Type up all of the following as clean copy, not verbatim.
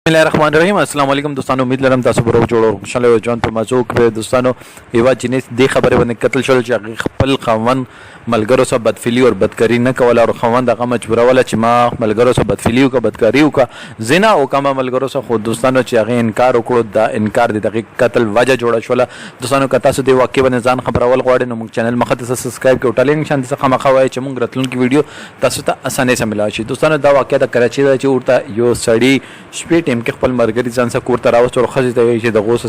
बिस्मिल्लाहिर्रहमानिर्रहीम अस्सलाम वालेकुम दोस्तों उम्मीद लरम तासु बरो जोड़ो खुशहाल हो जान पे मजो करे दोस्तों एवा जिनिस दे खबरे बने कत्ल शोल च खपल खवन मलगरो सब बदफिली और बदकरी न कवला और खवन दगा मजबूरा वाला चिमा मलगरो सब बदफिली का बदकरी का जिना ओ कमा मलगरो सब खुद दोस्तों च इनकार ओकड़ो दा इनकार दे दगी कत्ल वजह जोड़ा शोला दोस्तों कता से दे वाक्य बने जान खबर अवल गवाड़े न मुक चैनल मखत से सब्सक्राइब के उठाले निशान से खमा खवाए चमुंग रतलुन की वीडियो तसुता आसानी से मिला छी दोस्तों दा वाक्य दा कराची दा च उड़ता यो सड़ी स्पीट के खपल मरगरी ځان سره کور ته راوست او ښځې ته وایي چې دغو څه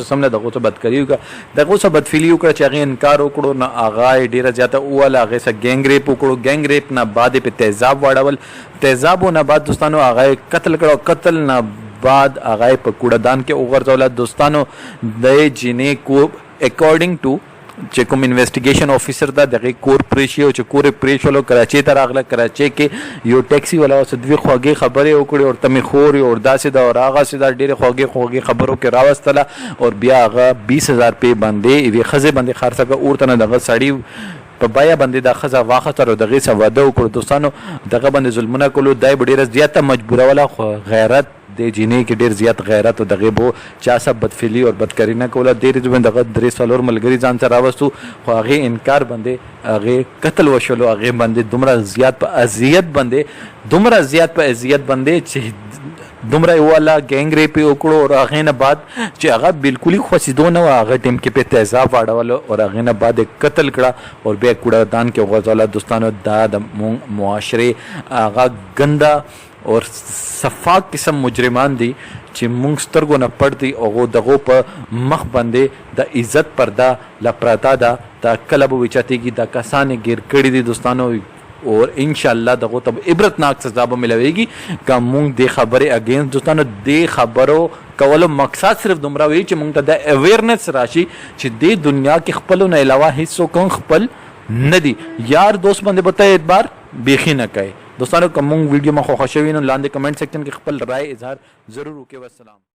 سمله دغو څه بدکري وکړه دغو څه بدفعلي وکړه چې هغې انکار وکړو نه هغه یې ډېره زیاته ووهله هغې څه ګینګ ریپ وکړو ګینګ ریپ نه بعد یې په تیزاب واړول تیزابو نه بعد دوستانو هغه یې قتل کړه قتل نه بعد هغه یې په کوړهدان کې وغورځوله دوستانو د جینې کو اکارډینګ ټو چې کوم انویسټیګیشن افیسر دا دغه کور پریشي او چې کور پریشلو کراچي ته راغله کراچي کې یو ټیکسي والا اوس دوی خوږی خبرې وکړي او تمه خور او داسې دا او هغه سي دا ډېر خوږی خبرو کې راوستله او بیا هغه 20000 روپے باندې وی خزه باندې خرڅه اورته نه دغه سړی په بیا باندې د خزه واخه تر دغه څه واده وکړو دوستانو دغه باندې ظلمونه کولو دای ډېر زیاته مجبوره ولا غیرت د جینې کې ډېر زیات غیرت او دغه بو چا سب بدفعلی او بدکاری نه کوله ډېر ځوند دغه درې سالور ملګری ځان سره راوستو خو هغه انکار باندې هغه قتل وشلو هغه باندې دومره زیات په اذیت باندې چې دومره والا ګینګ ریپ وکړو او هغه نه بعد چې هغه بالکل خوښیدو نه هغه ټیم کې په تیزاب واړول او هغه نه بعد قتل کړه او بیا کوړهدان کې غوځوله دوستانو دا د معاشره هغه ګندا اور صفاق قسم مجرمان دي چې مونږ سترګو نه پړ دي او دغه په مخ باندې د عزت پردا لپراتا دا د کلب وچاتېږي د کسان ګیر کړي دي دوستانو اور انشاءالله دغه ته عبرتناک سزا به ملويږي که مونږ د خبره اگینست دوستانو د خبرو کولو مقصد صرف دومره وي چې مونږ ته د اویرنس راشي چې د دنیا کې خپل نه علاوه هیڅ کوم خپل نه دي یار دوست باندې بته اعتبار بیخي نه کوي دوستانو کوم ویډیو ما خوښ شوی نو لاندې کمنټ سیکشن کې خپل رائے اظهار ضرور وکړئ والسلام